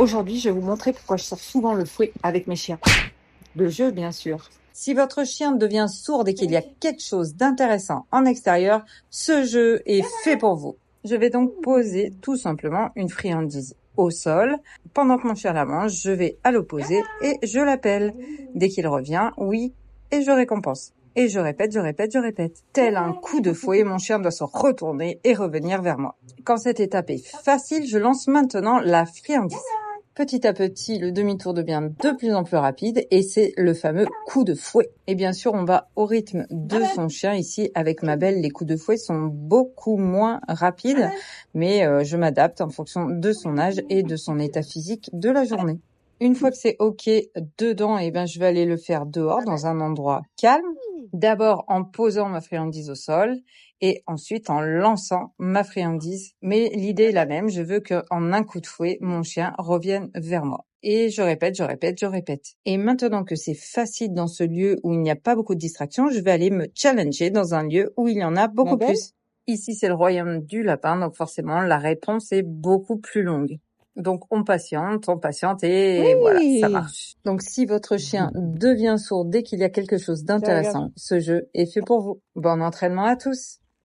Aujourd'hui, je vais vous montrer pourquoi je sors souvent le fouet avec mes chiens. Le jeu, bien sûr. Si votre chien devient sourd et qu'il y a quelque chose d'intéressant en extérieur, ce jeu est fait pour vous. Je vais donc poser tout simplement une friandise au sol. Pendant que mon chien la mange, je vais à l'opposé et je l'appelle. Dès qu'il revient, oui, et je récompense. Et je répète, je répète, je répète. Tel un coup de fouet, mon chien doit se retourner et revenir vers moi. Quand cette étape est facile, je lance maintenant la friandise. Petit à petit, le demi-tour devient de plus en plus rapide et c'est le fameux coup de fouet. Et bien sûr, on va au rythme de son chien. Ici, avec ma belle, les coups de fouet sont beaucoup moins rapides, mais je m'adapte en fonction de son âge et de son état physique de la journée. Une fois que c'est OK dedans, je vais aller le faire dehors dans un endroit calme. D'abord en posant ma friandise au sol et ensuite en lançant ma friandise. Mais l'idée est la même, je veux qu'en un coup de fouet, mon chien revienne vers moi. Et je répète, je répète, je répète. Et maintenant que c'est facile dans ce lieu où il n'y a pas beaucoup de distractions, je vais aller me challenger dans un lieu où il y en a beaucoup plus. Ici, c'est le royaume du lapin, donc forcément, la réponse est beaucoup plus longue. Donc, on patiente et voilà, ça marche. Donc, si votre chien devient sourd dès qu'il y a quelque chose d'intéressant, ce jeu est fait pour vous. Bon entraînement à tous!